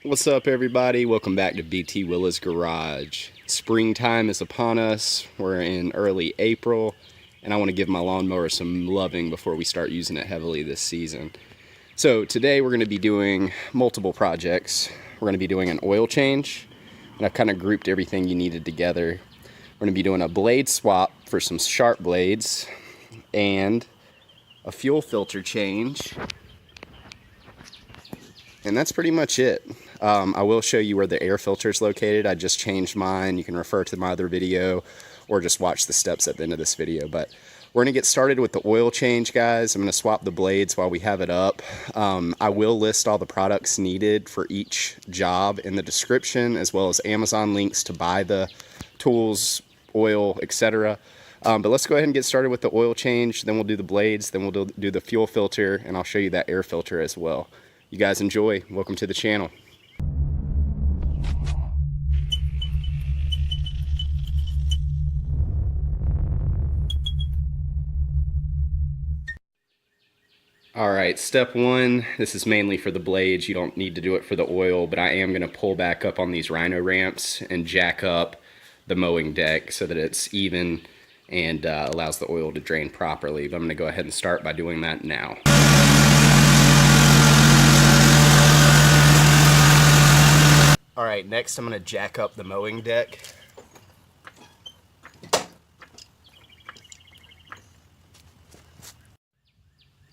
What's up, everybody? Welcome back to BT Willa's Garage. Springtime is upon us. We're in early April, and I want to give my lawnmower some loving before we start using it heavily this season. So today we're going to be doing multiple projects. We're going to be doing an oil change, and I've kind of grouped everything you needed together. We're going to be doing a blade swap for some sharp blades, and a fuel filter change. And that's pretty much it. I will show you where the air filter is located. I just changed mine. You can refer to my other video or just watch the steps at the end of this video. But we're going to get started with the oil change, guys. I'm going to swap the blades while we have it up. I will list all the products needed for each job in the description, as well as Amazon links to buy the tools, oil, etc. But let's go ahead and get started with the oil change. Then we'll do the blades. Then we'll do the fuel filter, and I'll show you that air filter as well. You guys enjoy. Welcome to the channel. Alright, step one, this is mainly for the blades. You don't need to do it for the oil, but I am going to pull back up on these rhino ramps and jack up the mowing deck so that it's even and allows the oil to drain properly. But I'm going to go ahead and start by doing that now. Alright, next I'm going to jack up the mowing deck.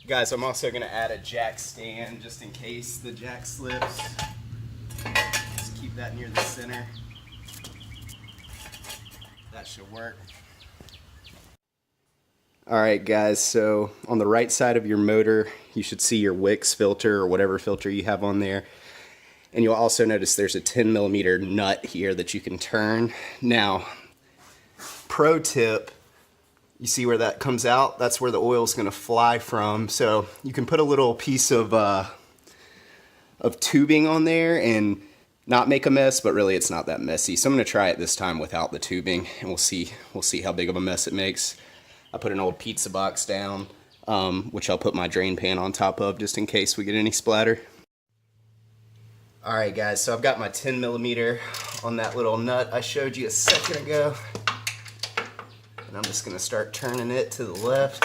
Guys, I'm also going to add a jack stand just in case the jack slips. Just keep that near the center. That should work. Alright guys, so on the right side of your motor, you should see your Wix filter or whatever filter you have on there. And you'll also notice there's a 10mm nut here that you can turn. Now, pro tip, you see where that comes out? That's where the oil is going to fly from. So you can put a little piece of tubing on there and not make a mess, but really it's not that messy. So I'm going to try it this time without the tubing, and we'll see how big of a mess it makes. I put an old pizza box down, which I'll put my drain pan on top of just in case we get any splatter. Alright guys, so I've got my 10mm on that little nut I showed you a second ago. And I'm just going to start turning it to the left.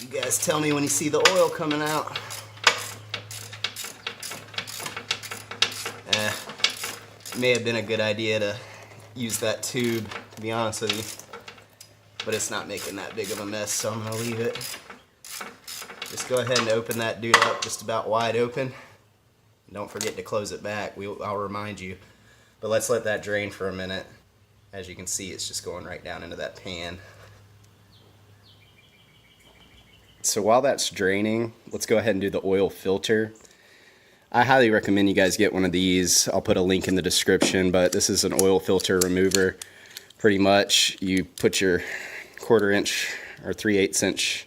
You guys tell me when you see the oil coming out. It may have been a good idea to use that tube, to be honest with you. But it's not making that big of a mess, so I'm going to leave it. Just go ahead and open that dude up just about wide open. And don't forget to close it back. I'll remind you. But let's let that drain for a minute. As you can see, it's just going right down into that pan. So while that's draining, let's go ahead and do the oil filter. I highly recommend you guys get one of these. I'll put a link in the description, but this is an oil filter remover. Pretty much, you put your 1/4 inch or 3/8 inch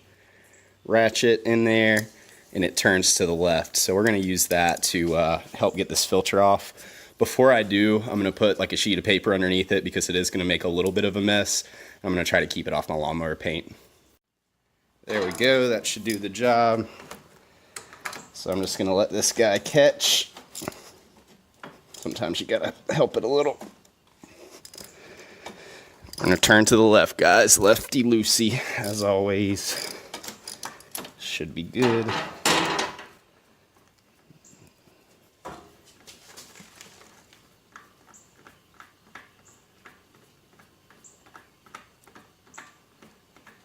ratchet in there, and it turns to the left. So we're going to use that to help get this filter off. Before I do, I'm going to put like a sheet of paper underneath it because it is going to make a little bit of a mess. I'm going to try to keep it off my lawnmower paint. There we go, that should do the job. So I'm just going to let this guy catch. Sometimes you got to help it a little. I'm going to turn to the left, guys. Lefty loosey, as always. Should be good.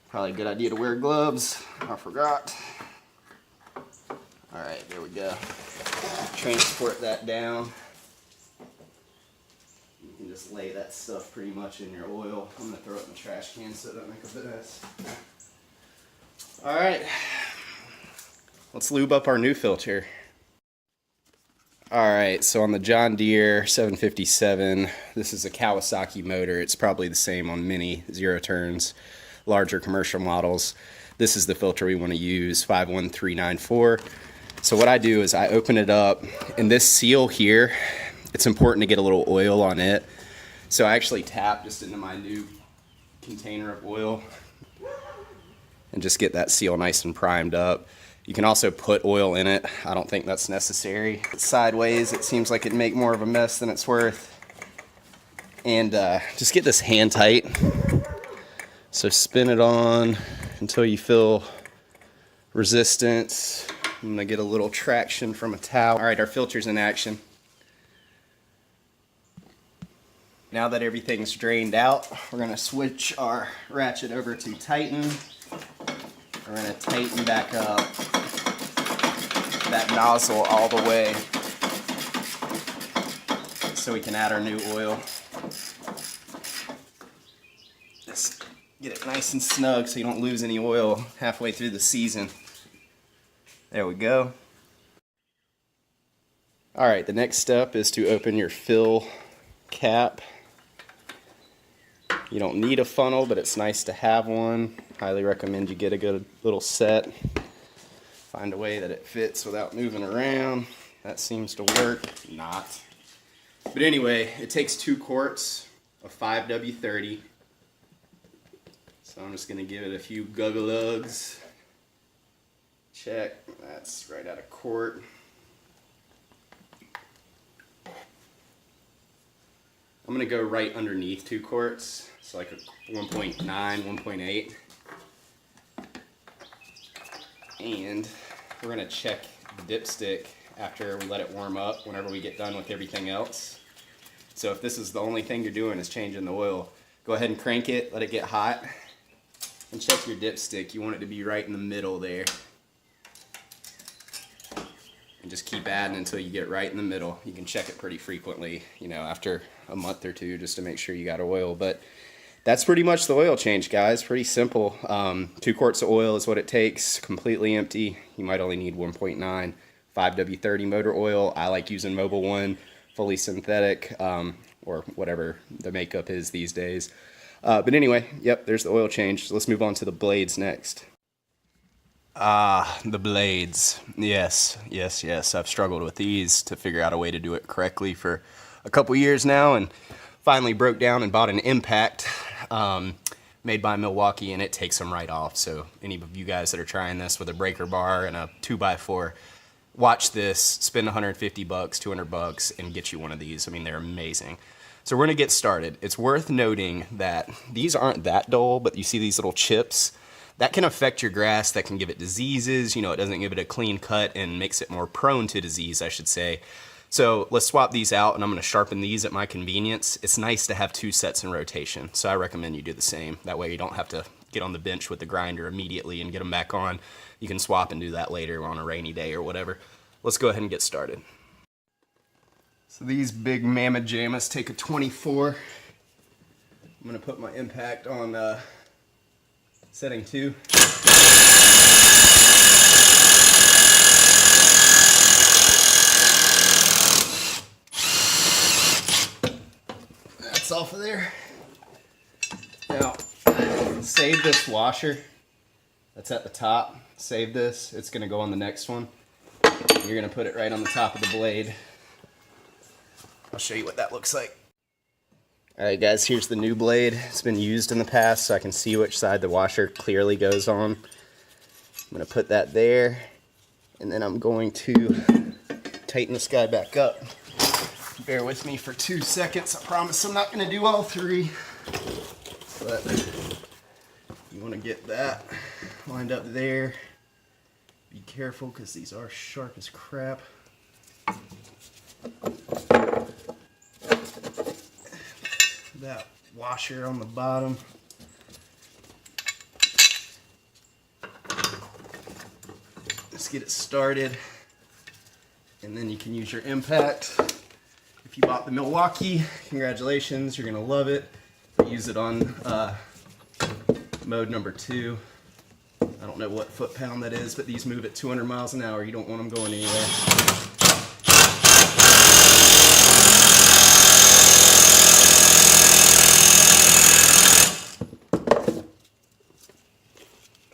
Probably a good idea to wear gloves. I forgot. Alright, there we go. Transport that down. You can just lay that stuff pretty much in your oil. I'm going to throw it in the trash can so it doesn't make a mess. Alright. Let's lube up our new filter. Alright, so on the John Deere 757, this is a Kawasaki motor. It's probably the same on many zero turns, larger commercial models. This is the filter we want to use, 51394. So what I do is I open it up, and this seal here, it's important to get a little oil on it. So I actually tap just into my new container of oil and just get that seal nice and primed up. You can also put oil in it. I don't think that's necessary. Sideways, it seems like it'd make more of a mess than it's worth. And just get this hand tight. So spin it on until you feel resistance. I'm gonna get a little traction from a towel. All right, our filter's in action. Now that everything's drained out, we're gonna switch our ratchet over to tighten. We're gonna tighten back up that nozzle all the way so we can add our new oil. Just get it nice and snug so you don't lose any oil halfway through the season. There we go. All right, the next step is to open your fill cap. You don't need a funnel, but it's nice to have one. Highly recommend you get a good little set. Find a way that it fits without moving around. That seems to work. Not. But anyway, it takes 2 quarts of 5W30. So I'm just going to give it a few guggle-lugs. Check. That's right at a quart. I'm going to go right underneath 2 quarts. So like a 1.9, 1.8. And we're going to check the dipstick after we let it warm up whenever we get done with everything else. So if this is the only thing you're doing is changing the oil, go ahead and crank it, let it get hot, and check your dipstick. You want it to be right in the middle there. And just keep adding until you get right in the middle. You can check it pretty frequently, you know, after a month or 2 just to make sure you got oil. But that's pretty much the oil change, guys. Pretty simple. 2 quarts of oil is what it takes, completely empty. You might only need 1.9. 5W30 motor oil. I like using Mobil 1, fully synthetic, or whatever the makeup is these days. But anyway, yep, there's the oil change. So let's move on to the blades next. The blades. Yes. I've struggled with these to figure out a way to do it correctly for a couple years now, and finally broke down and bought an Impact made by Milwaukee, and it takes them right off. So any of you guys that are trying this with a breaker bar and a 2x4, watch this, spend $150, $200, and get you one of these. I mean, they're amazing. So we're gonna get started. It's worth noting that these aren't that dull, but you see these little chips? That can affect your grass, that can give it diseases. You know, it doesn't give it a clean cut and makes it more prone to disease, I should say. So let's swap these out, and I'm gonna sharpen these at my convenience. It's nice to have 2 sets in rotation, so I recommend you do the same. That way you don't have to get on the bench with the grinder immediately and get them back on. You can swap and do that later on a rainy day or whatever. Let's go ahead and get started. So these big mamma jammas take a 24. I'm gonna put my Impact on setting 2. That's off of there. Now, save this washer. That's at the top. Save this. It's gonna go on the next one. You're gonna put it right on the top of the blade. I'll show you what that looks like. Alright guys, here's the new blade. It's been used in the past, so I can see which side the washer clearly goes on. I'm gonna put that there, and then I'm going to tighten this guy back up. Bear with me for 2 seconds. I promise I'm not gonna do all 3. But you wanna get that lined up there. Be careful, because these are sharp as crap. That washer on the bottom. Let's get it started, and then you can use your Impact. If you bought the Milwaukee, congratulations, you're gonna love it. But use it on mode number 2. I don't know what foot-pound that is, but these move at 200 miles an hour. You don't want them going anywhere.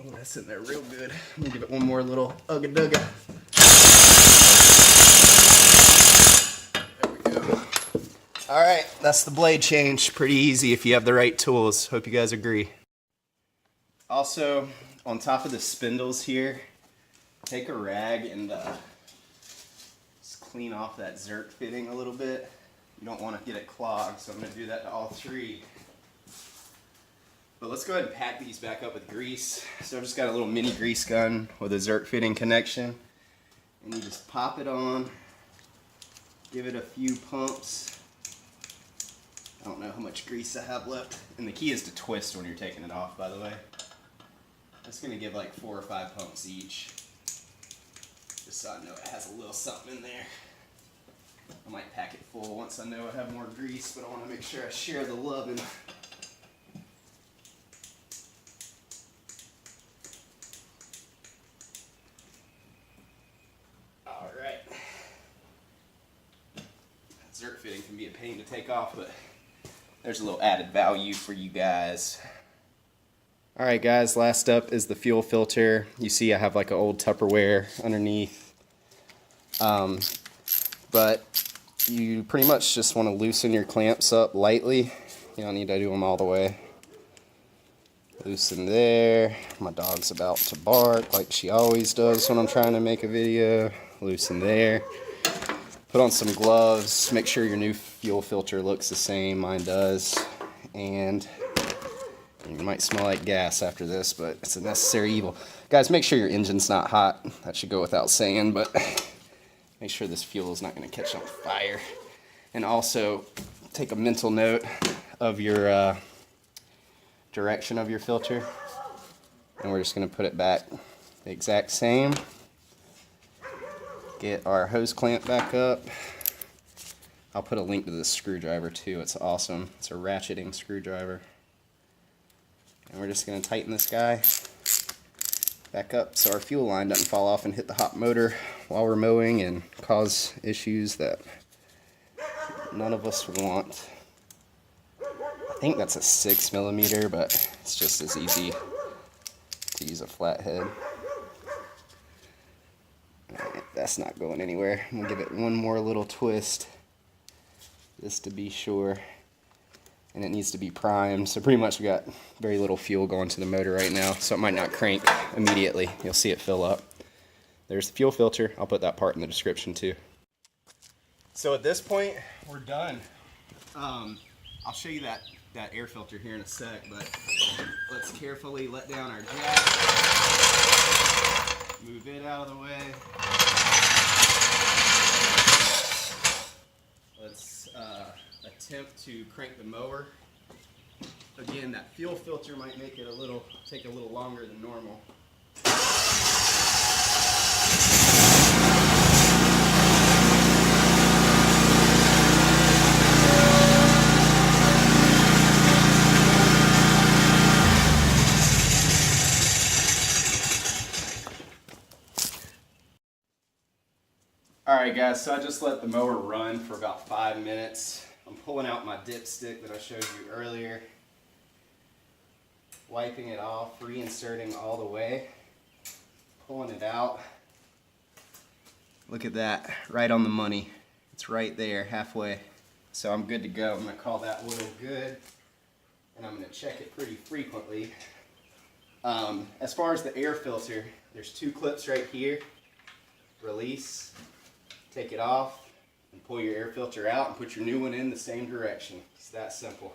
Oh, that's sitting there real good. I'm gonna give it one more little ugga-dugga. There we go. All right, that's the blade change. Pretty easy if you have the right tools. Hope you guys agree. Also, on top of the spindles here, take a rag and just clean off that zerk fitting a little bit. You don't want to get it clogged, so I'm going to do that to all three. But let's go ahead and pack these back up with grease. So I've just got a little mini grease gun with a zerk fitting connection. And you just pop it on, give it a few pumps. I don't know how much grease I have left. And the key is to twist when you're taking it off, by the way. It's going to give like 4 or 5 pumps each. Just so I know it has a little something in there. I might pack it full once I know I have more grease, but I want to make sure I share the loving. Alright. Zerk fitting can be a pain to take off, but there's a little added value for you guys. Alright guys, last up is the fuel filter. You see I have like an old Tupperware underneath. But you pretty much just want to loosen your clamps up lightly. You don't need to do them all the way. Loosen there. My dog's about to bark like she always does when I'm trying to make a video. Loosen there. Put on some gloves. Make sure your new fuel filter looks the same. Mine does. And you might smell like gas after this, but it's a necessary evil. Guys, make sure your engine's not hot. That should go without saying, but make sure this fuel is not going to catch on fire. And also, take a mental note of your direction of your filter. And we're just going to put it back the exact same. Get our hose clamp back up. I'll put a link to this screwdriver too. It's awesome. It's a ratcheting screwdriver. And we're just going to tighten this guy back up so our fuel line doesn't fall off and hit the hot motor while we're mowing and cause issues that none of us want. I think that's a 6mm, but it's just as easy to use a flathead. That's not going anywhere. I'm going to give it one more little twist just to be sure. And it needs to be primed. So pretty much we got very little fuel going to the motor right now, so it might not crank immediately. You'll see it fill up. There's the fuel filter. I'll put that part in the description too. So at this point, we're done. I'll show you that air filter here in a sec, but let's carefully let down our jack. Move it out of the way. Let's attempt to crank the mower. Again, that fuel filter might make it take a little longer than normal. Alright guys, so I just let the mower run for about 5 minutes. I'm pulling out my dipstick that I showed you earlier. Wiping it off, reinserting all the way. Pulling it out. Look at that, right on the money. It's right there, halfway. So I'm good to go. I'm going to call that oil good. And I'm going to check it pretty frequently. As far as the air filter, there's 2 clips right here. Release. Take it off and pull your air filter out and put your new one in the same direction. It's that simple.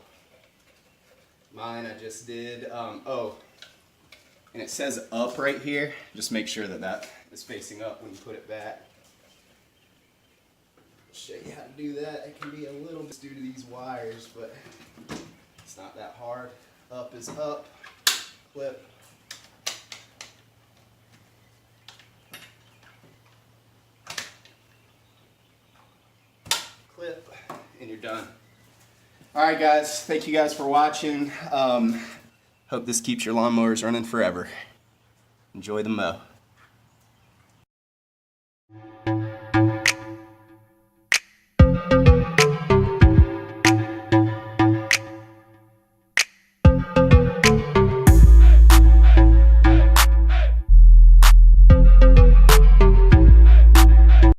Mine I just did. Oh, and it says up right here. Just make sure that that is facing up when you put it back. I'll show you how to do that. It can be a little bit due to these wires, but it's not that hard. Up is up. Clip. Clip, and you're done. Alright guys, thank you guys for watching. Hope this keeps your lawnmowers running forever. Enjoy the mow.